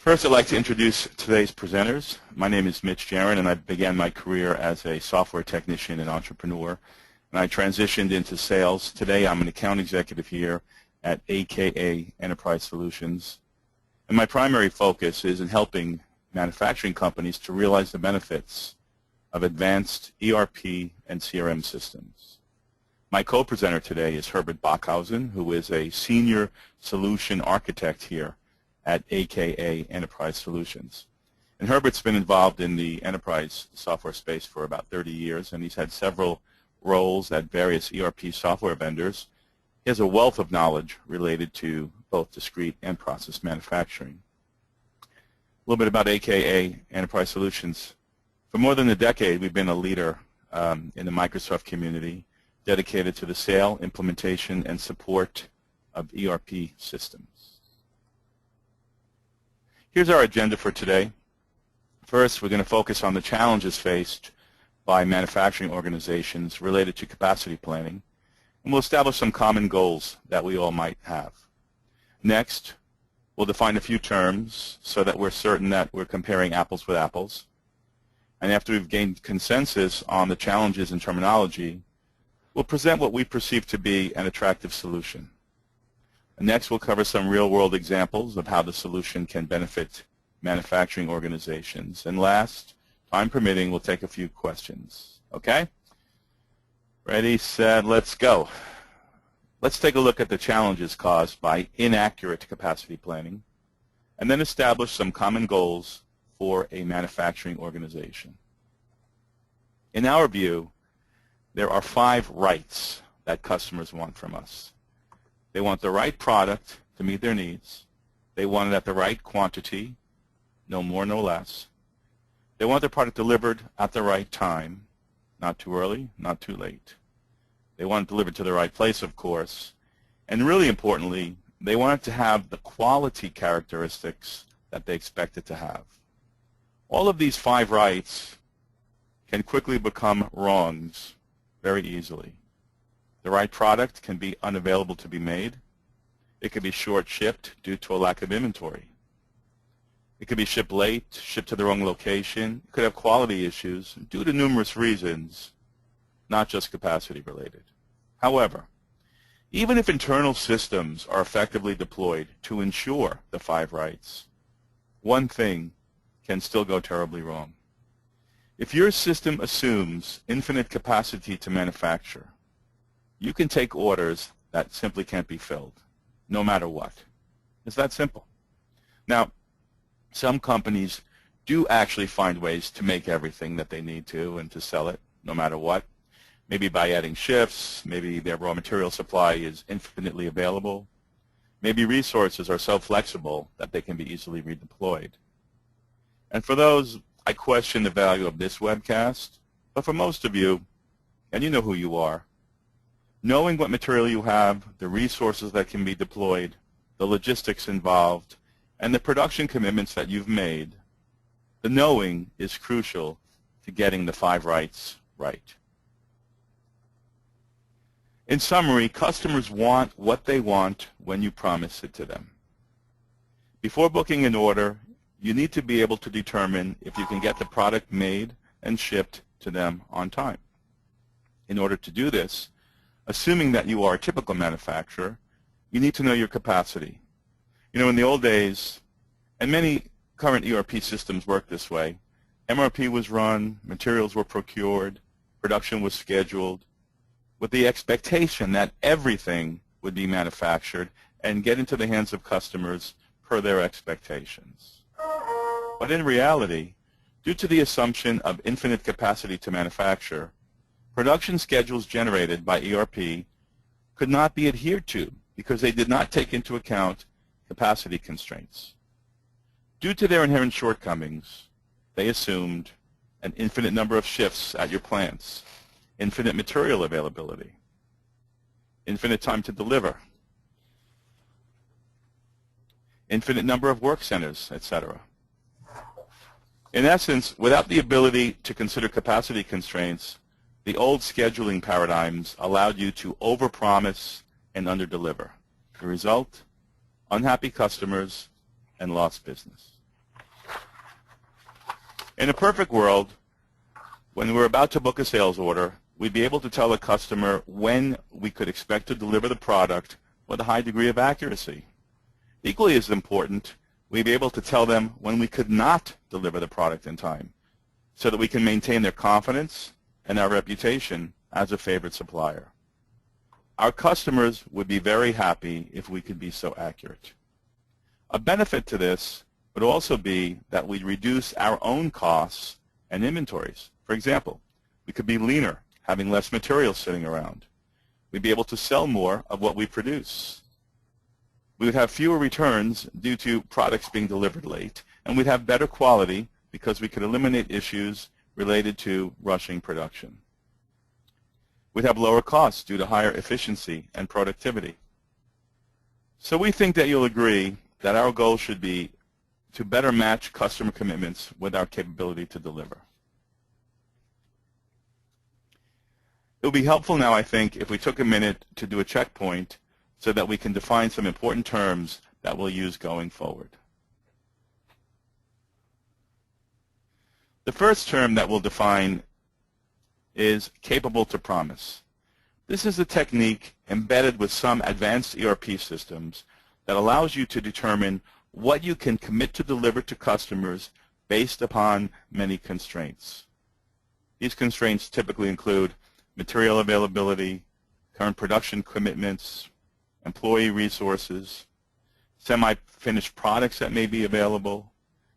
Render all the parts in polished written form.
First, I'd like to introduce today's presenters. My name is Mitch Jaron, and I began my career as a software technician and entrepreneur, and I transitioned into sales. Today, I'm an account executive here at AKA Enterprise Solutions, and my primary focus is in helping manufacturing companies to realize the benefits of advanced ERP and CRM systems. My co-presenter today is Herbert Bockhausen, who is a senior solution architect here at AKA Enterprise Solutions. And Herbert's been involved in the enterprise software space for about 30 years, and he's had several roles at various ERP software vendors. He has a wealth of knowledge related to both discrete and process manufacturing. A little bit about AKA Enterprise Solutions. For more than a decade, we've been a leader in the Microsoft community dedicated to the sale, implementation, and support of ERP systems. Here's our agenda for today. First, we're going to focus on the challenges faced by manufacturing organizations related to capacity planning, and we'll establish some common goals that we all might have. Next, we'll define a few terms so that we're certain that we're comparing apples with apples. And after we've gained consensus on the challenges and terminology, we'll present what we perceive to be an attractive solution. And next, we'll cover some real-world examples of how the solution can benefit manufacturing organizations. And last, time permitting, we'll take a few questions. Okay? Ready, set, let's go. Let's take a look at the challenges caused by inaccurate capacity planning, and then establish some common goals for a manufacturing organization. In our view, there are 5 rights that customers want from us. They want the right product to meet their needs. They want it at the right quantity, no more, no less. They want their product delivered at the right time, not too early, not too late. They want it delivered to the right place, of course. And really importantly, they want it to have the quality characteristics that they expect it to have. All of these 5 rights can quickly become wrongs very easily. The right product can be unavailable to be made. It can be short-shipped due to a lack of inventory. It could be shipped late, shipped to the wrong location. It could have quality issues due to numerous reasons, not just capacity related. However, even if internal systems are effectively deployed to ensure the 5 rights, one thing can still go terribly wrong. If your system assumes infinite capacity to manufacture, you can take orders that simply can't be filled, no matter what. It's that simple. Now, some companies do actually find ways to make everything that they need to and to sell it, no matter what. Maybe by adding shifts, maybe their raw material supply is infinitely available. Maybe resources are so flexible that they can be easily redeployed. And for those, I question the value of this webcast, but for most of you, and you know who you are, knowing what material you have, the resources that can be deployed, the logistics involved, and the production commitments that you've made, the knowing is crucial to getting the 5 rights right. In summary, customers want what they want when you promise it to them. Before booking an order, you need to be able to determine if you can get the product made and shipped to them on time. In order to do this, assuming that you are a typical manufacturer, you need to know your capacity. You know, in the old days, and many current ERP systems work this way, MRP was run, materials were procured, production was scheduled, with the expectation that everything would be manufactured and get into the hands of customers per their expectations. But in reality, due to the assumption of infinite capacity to manufacture, production schedules generated by ERP could not be adhered to because they did not take into account capacity constraints. Due to their inherent shortcomings, they assumed an infinite number of shifts at your plants, infinite material availability, infinite time to deliver, infinite number of work centers, etc. In essence, without the ability to consider capacity constraints, the old scheduling paradigms allowed you to overpromise and underdeliver. The result? Unhappy customers and lost business. In a perfect world, when we're about to book a sales order, we'd be able to tell the customer when we could expect to deliver the product with a high degree of accuracy. Equally as important, we'd be able to tell them when we could not deliver the product in time, so that we can maintain their confidence and our reputation as a favored supplier. Our customers would be very happy if we could be so accurate. A benefit to this would also be that we reduce our own costs and inventories. For example, we could be leaner, having less material sitting around. We'd be able to sell more of what we produce. We would have fewer returns due to products being delivered late, and we'd have better quality because we could eliminate issues related to rushing production. We'd have lower costs due to higher efficiency and productivity. So we think that you'll agree that our goal should be to better match customer commitments with our capability to deliver. It would be helpful now, I think, if we took a minute to do a checkpoint so that we can define some important terms that we'll use going forward. The first term that we'll define is capable to promise. This is a technique embedded with some advanced ERP systems that allows you to determine what you can commit to deliver to customers based upon many constraints. These constraints typically include material availability, current production commitments, employee resources, semi-finished products that may be available,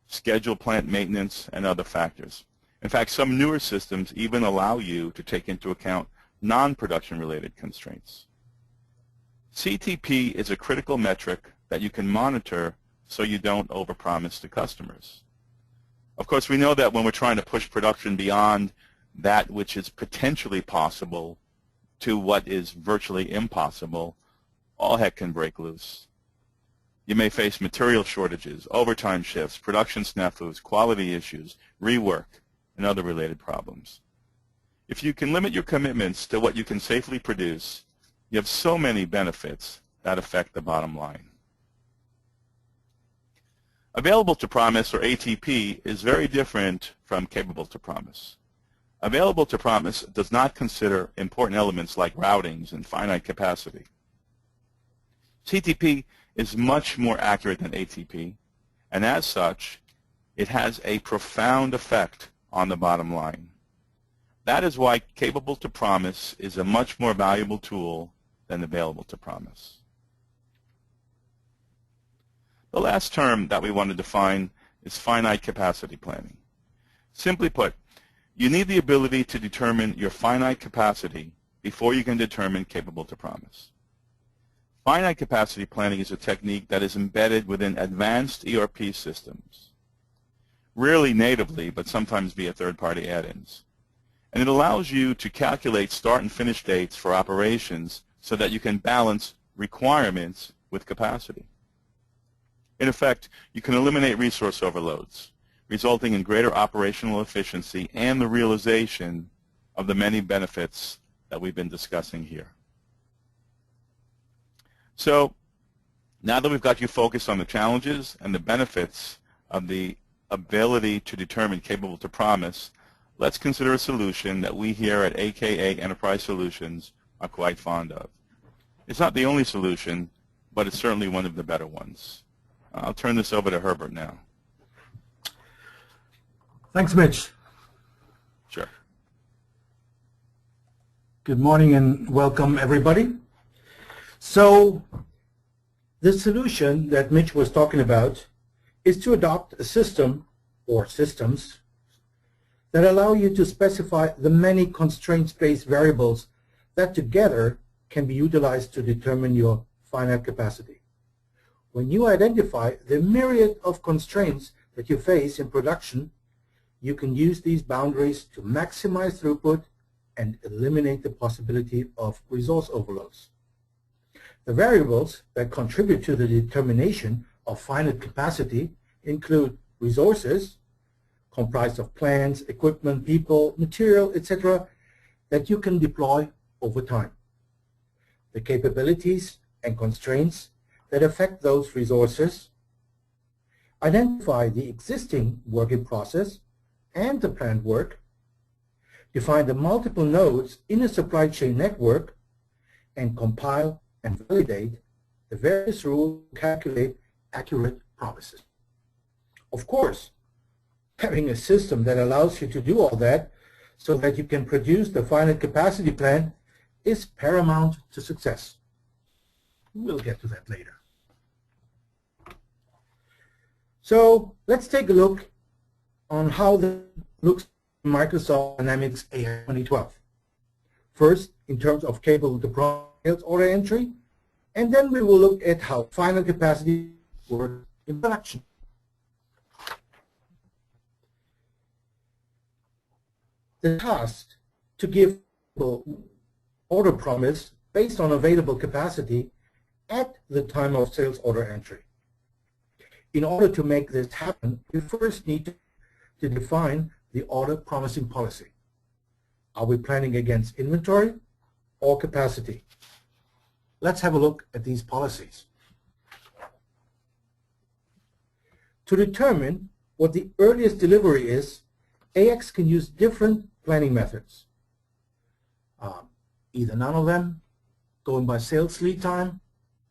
scheduled plant maintenance, and other factors. In fact, some newer systems even allow you to take into account non-production related constraints. CTP is a critical metric that you can monitor so you don't overpromise to customers. Of course, we know that when we're trying to push production beyond that which is potentially possible to what is virtually impossible, all heck can break loose. You may face material shortages, overtime shifts, production snafus, quality issues, rework, and other related problems. If you can limit your commitments to what you can safely produce, you have so many benefits that affect the bottom line. Available to promise, or ATP, is very different from capable to promise. Available to promise does not consider important elements like routings and finite capacity. CTP is much more accurate than ATP, and as such, it has a profound effect on the bottom line. That is why capable to promise is a much more valuable tool than available to promise. The last term that we want to define is finite capacity planning. Simply put, you need the ability to determine your finite capacity before you can determine capable to promise. Finite capacity planning is a technique that is embedded within advanced ERP systems, rarely natively, but sometimes via third-party add-ins. And it allows you to calculate start and finish dates for operations so that you can balance requirements with capacity. In effect, you can eliminate resource overloads, resulting in greater operational efficiency and the realization of the many benefits that we've been discussing here. So now that we've got you focused on the challenges and the benefits of the ability to determine capable to promise, let's consider a solution that we here at AKA Enterprise Solutions are quite fond of. It's not the only solution, but it's certainly one of the better ones. I'll turn this over to Herbert now. Thanks, Mitch. Sure. Good morning and welcome, everybody. So the solution that Mitch was talking about is to adopt a system or systems that allow you to specify the many constraint-based variables that together can be utilized to determine your finite capacity. When you identify the myriad of constraints that you face in production, you can use these boundaries to maximize throughput and eliminate the possibility of resource overloads. The variables that contribute to the determination of finite capacity include resources, comprised of plants, equipment, people, material, etc., that you can deploy over time. The capabilities and constraints that affect those resources, identify the existing work in process, and the planned work, define the multiple nodes in a supply chain network, and compile and validate the various rules to calculate accurate promises. Of course, having a system that allows you to do all that so that you can produce the finite capacity plan is paramount to success. We'll get to that later. So let's take a look on how that looks in Microsoft Dynamics AX 2012. First, in terms of capable deployment sales order entry, and then we will look at how finite capacity works in production. The task to give order promise based on available capacity at the time of sales order entry. In order to make this happen, we first need to define the order promising policy. Are we planning against inventory or capacity? Let's have a look at these policies. To determine what the earliest delivery is, AX can use different planning methods. Either none of them, going by sales lead time,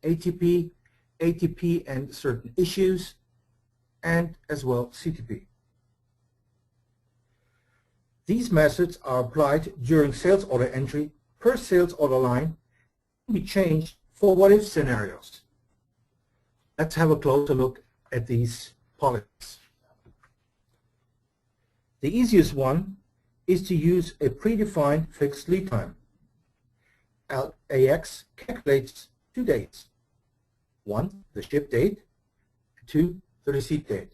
ATP, ATP and certain issues, and as well CTP. These methods are applied during sales order entry per sales order line and can be changed for what-if scenarios. Let's have a closer look at these policies. The easiest one is to use a predefined fixed lead time. AX calculates two dates. One, the ship date, two, the receipt date,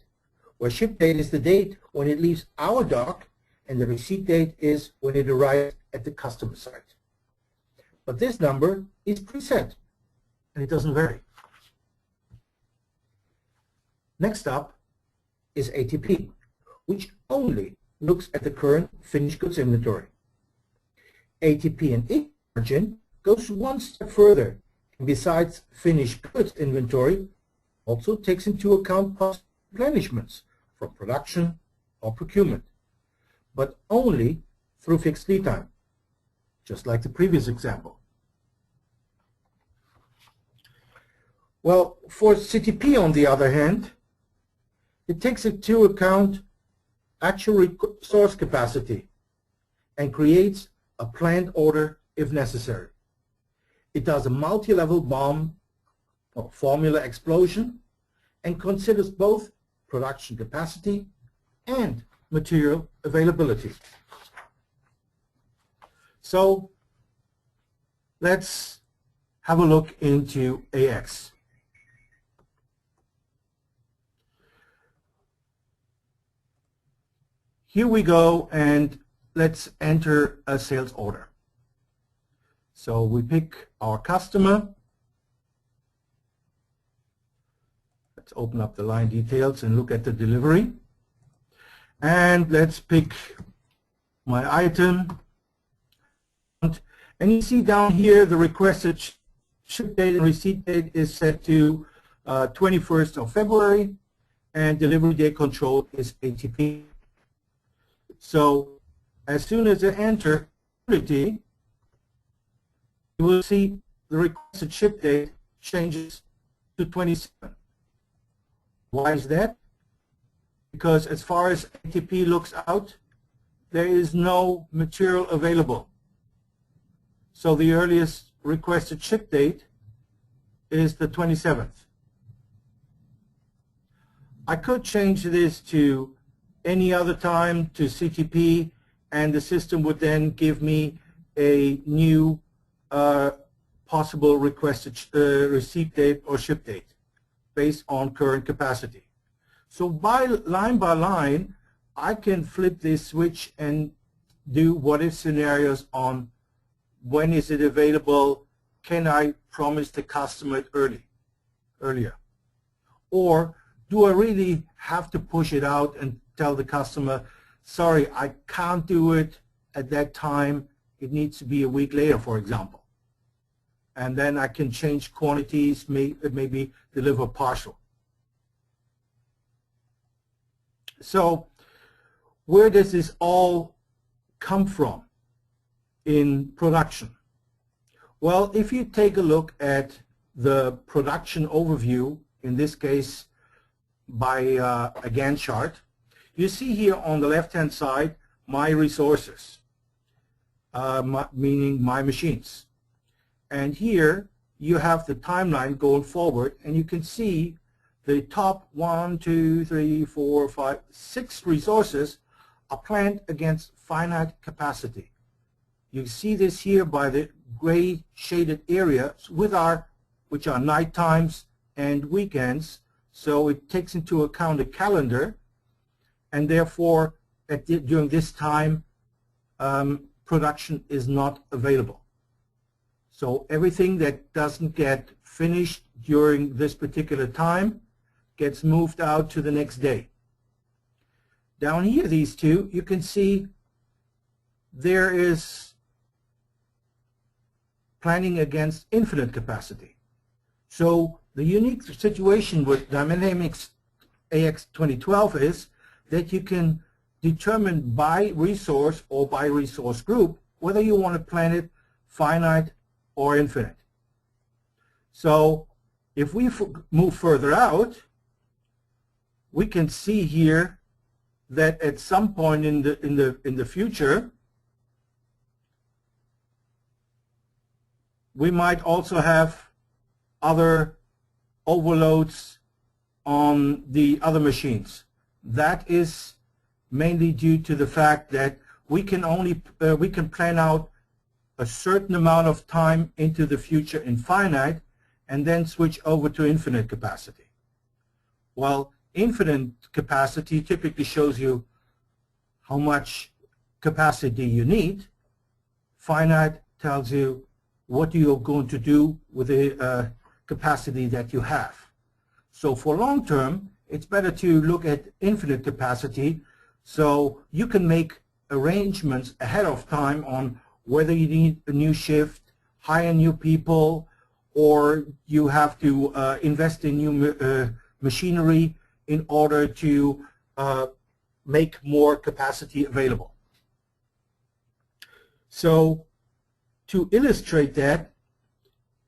where ship date is the date when it leaves our dock and the receipt date is when it arrives at the customer site. But this number is preset and it doesn't vary. Next up is ATP, which only looks at the current finished goods inventory. ATP and margin goes one step further, and besides finished goods inventory, also takes into account past replenishments from production or procurement, but only through fixed lead time, just like the previous example. Well, for CTP, on the other hand, it takes into account actual resource capacity and creates a planned order if necessary. It does a multi-level bomb or formula explosion and considers both production capacity and material availability. So let's have a look into AX. Here we go, and let's enter a sales order. So we pick our customer. Let's open up the line details and look at the delivery. And let's pick my item. And you see down here the requested ship date and receipt date is set to 21st of February, and delivery date control is ATP. So as soon as I enter quantity, you will see the requested ship date changes to 27. Why is that? Because as far as ATP looks out, there is no material available. So the earliest requested ship date is the 27th. I could change this to any other time to CTP, and the system would then give me a new possible requested receipt date or ship date based on current capacity. So by line, I can flip this switch and do what-if scenarios on when is it available, can I promise the customer it earlier, or do I really have to push it out and tell the customer, sorry, I can't do it at that time, it needs to be a week later, for example. And then I can change quantities, maybe deliver partial. So where does this all come from in production? Well, if you take a look at the production overview, in this case by a Gantt chart, you see here on the left-hand side my resources, meaning my machines. And here you have the timeline going forward, and you can see the top 1, 2, 3, 4, 5, 6 resources are planned against finite capacity. You see this here by the gray shaded areas which are night times and weekends, so it takes into account a calendar, and therefore during this time production is not available. So everything that doesn't get finished during this particular time gets moved out to the next day. Down here, these two, you can see there is planning against infinite capacity. So the unique situation with Dynamics AX 2012 is that you can determine by resource or by resource group whether you want to plan it finite or infinite. So if we move further out, we can see here that at some point in the future, we might also have other overloads on the other machines. That is mainly due to the fact that we can plan out a certain amount of time into the future in finite and then switch over to infinite capacity. Well, infinite capacity typically shows you how much capacity you need. Finite tells you what you're going to do with the capacity that you have. So for long term, it's better to look at infinite capacity, so you can make arrangements ahead of time on whether you need a new shift, hire new people, or you have to invest in new machinery in order to make more capacity available. So to illustrate that,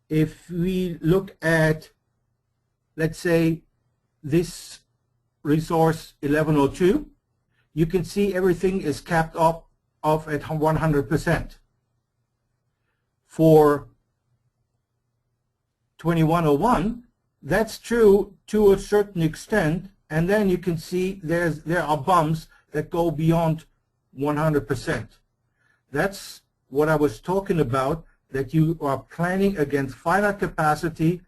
if we look at, let's say, this resource 1102, you can see everything is capped off at 100%. For 2101, that's true to a certain extent, and then you can see there are bumps that go beyond 100%. That's what I was talking about, that you are planning against finite capacity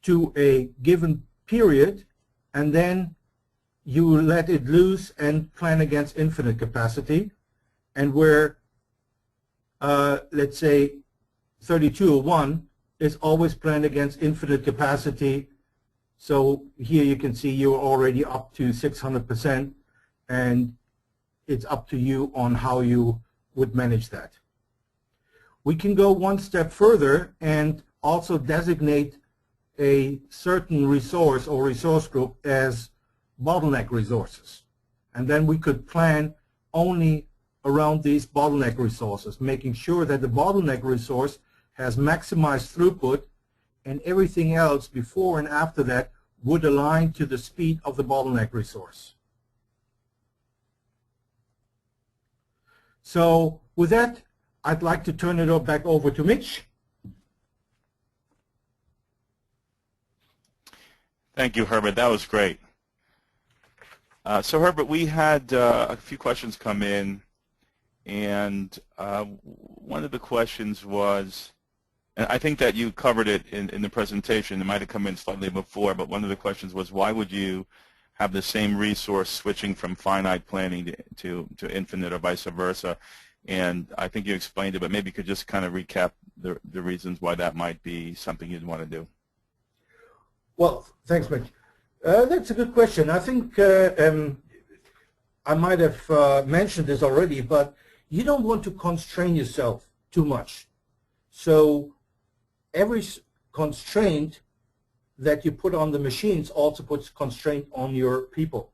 to a given period, and then you let it loose and plan against infinite capacity. And where, let's say, 3201 is always planned against infinite capacity. So here you can see you're already up to 600%, and it's up to you on how you would manage that. We can go one step further and also designate a certain resource or resource group as bottleneck resources. And then we could plan only around these bottleneck resources, making sure that the bottleneck resource has maximized throughput, and everything else before and after that would align to the speed of the bottleneck resource. So with that, I'd like to turn it back over to Mitch. Thank you, Herbert. That was great. So Herbert, we had a few questions come in, and one of the questions was, and I think that you covered it in the presentation, it might have come in slightly before, but one of the questions was, why would you have the same resource switching from finite planning to infinite or vice versa? And I think you explained it, but maybe you could just kind of recap the reasons why that might be something you'd want to do. Well, thanks, Mitch. That's a good question. I think I might have mentioned this already, but you don't want to constrain yourself too much. So every constraint that you put on the machines also puts constraint on your people.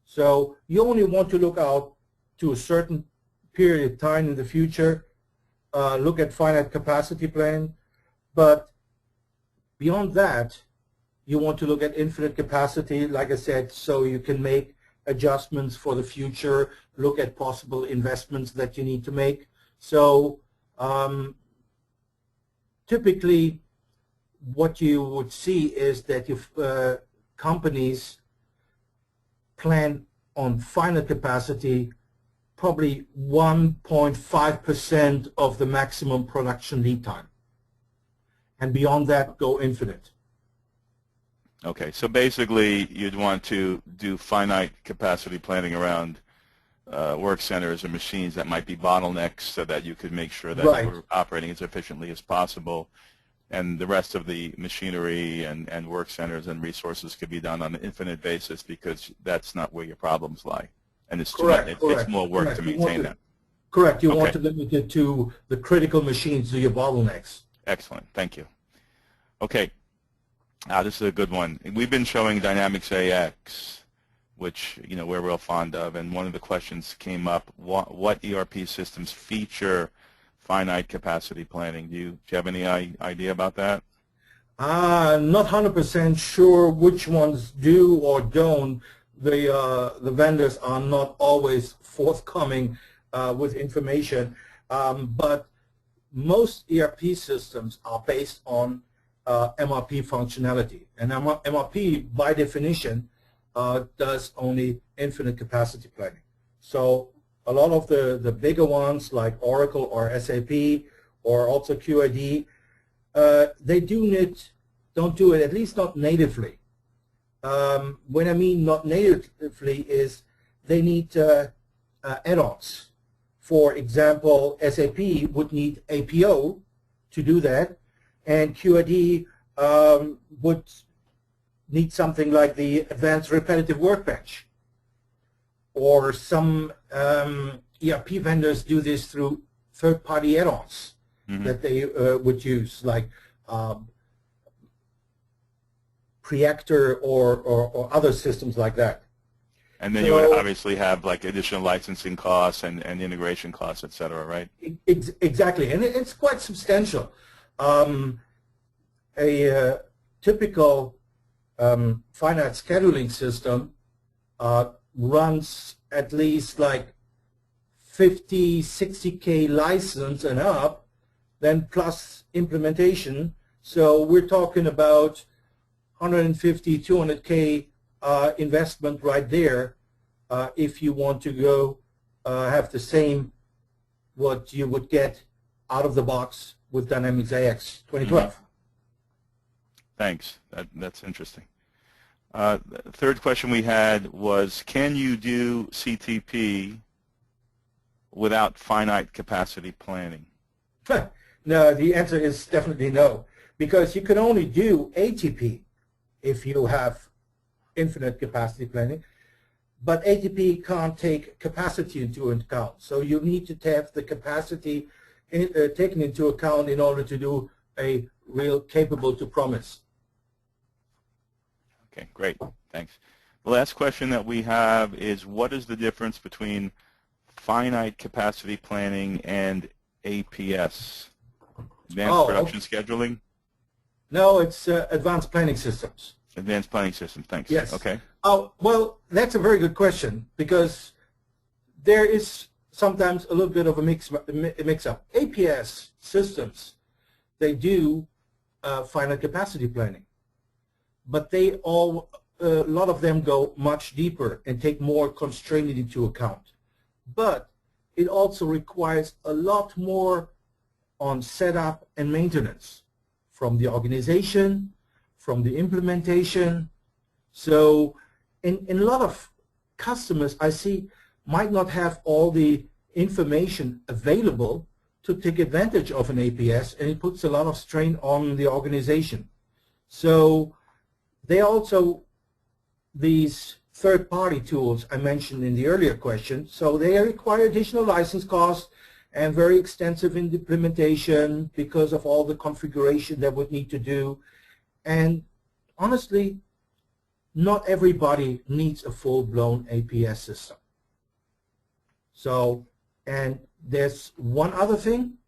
So you only want to look out to a certain period of time in the future, look at finite capacity planning, but beyond that, you want to look at infinite capacity, like I said, so you can make adjustments for the future, look at possible investments that you need to make. So typically, what you would see is that if companies plan on finite capacity, probably 1.5% of the maximum production lead time. And beyond that, go infinite. Okay, so basically you'd want to do finite capacity planning around work centers or machines that might be bottlenecks so that you could make sure that you're operating as efficiently as possible, and the rest of the machinery and work centers and resources could be done on an infinite basis because that's not where your problems lie. And it's, it's more work to maintain them. Correct. You want to limit it to the critical machines, to your bottlenecks. Excellent. Thank you. Okay. This is a good one. We've been showing Dynamics AX, which we're real fond of, and one of the questions came up: what ERP systems feature finite capacity planning? Do you have any idea about that? Not 100% sure which ones do or don't. The vendors are not always forthcoming with information, but most ERP systems are based on MRP functionality, and MRP by definition does only infinite capacity planning. So a lot of the bigger ones like Oracle or SAP or also QID, they don't do it, at least not natively. When I mean not natively is they need add-ons. For example, SAP would need APO to do that, and QID would need something like the Advanced Repetitive Workbench. Or some ERP vendors do this through third-party add-ons that they would use, like Preactor or other systems like that. And then you would obviously have like additional licensing costs and integration costs, et cetera, right? Exactly, and it's quite substantial. A typical finite scheduling system runs at least like 50, 60K license and up, then plus implementation. So we're talking about 150, 200K investment right there if you want to go have the same what you would get out of the box with Dynamics AX 2012. Thanks. That's interesting. The third question we had was, can you do CTP without finite capacity planning? No, the answer is definitely no, because you can only do ATP if you have infinite capacity planning, but ATP can't take capacity into account. So you need to have the capacity taken into account in order to do a real capable to promise. Okay, great. Thanks. The last question that we have is, what is the difference between finite capacity planning and APS, Advanced Production Scheduling? No, it's Advanced Planning Systems. Advanced Planning Systems, thanks. Yes. Okay. Oh, well, that's a very good question, because there is sometimes a little bit of a mix-up. APS systems, they do finite capacity planning, but a lot of them go much deeper and take more constraint into account. But it also requires a lot more on setup and maintenance from the organization, from the implementation. So in a lot of customers I see might not have all the information available to take advantage of an APS, and it puts a lot of strain on the organization. So they also, these third-party tools I mentioned in the earlier question, so they require additional license costs and very extensive implementation because of all the configuration that would need to do. And honestly, not everybody needs a full-blown APS system. So, and there's one other thing.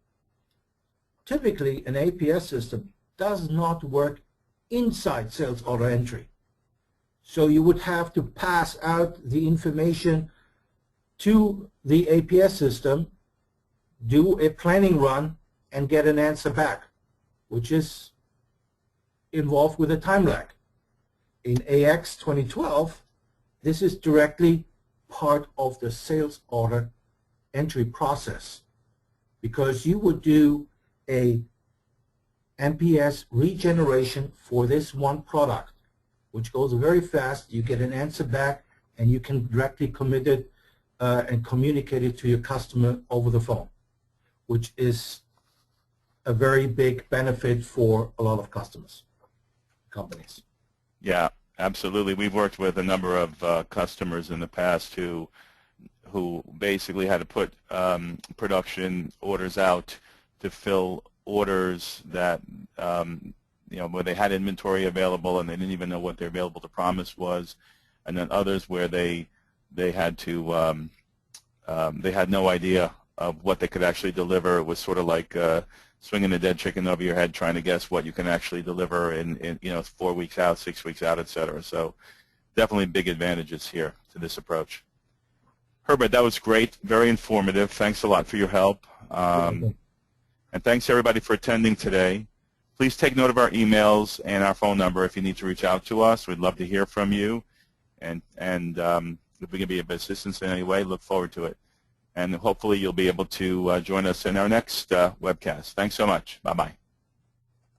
Typically, an APS system does not work inside sales order entry. So you would have to pass out the information to the APS system, do a planning run, and get an answer back, which is involved with a time lag. In AX 2012, this is directly part of the sales order entry process, because you would do a MPS regeneration for this one product, which goes very fast. You get an answer back, and you can directly commit it and communicate it to your customer over the phone, which is a very big benefit for a lot of companies. Yeah, absolutely. We've worked with a number of customers in the past who basically had to put production orders out to fill orders that where they had inventory available and they didn't even know what their available to promise was, and then others where they had to they had no idea of what they could actually deliver. It was sort of like swinging a dead chicken over your head, trying to guess what you can actually deliver in 4 weeks out, 6 weeks out, etc. So definitely big advantages here to this approach. Herbert, that was great, very informative. Thanks a lot for your help. And thanks everybody for attending today. Please take note of our emails and our phone number if you need to reach out to us. We'd love to hear from you. And if we can be of assistance in any way, look forward to it. And hopefully you'll be able to join us in our next webcast. Thanks so much. Bye-bye.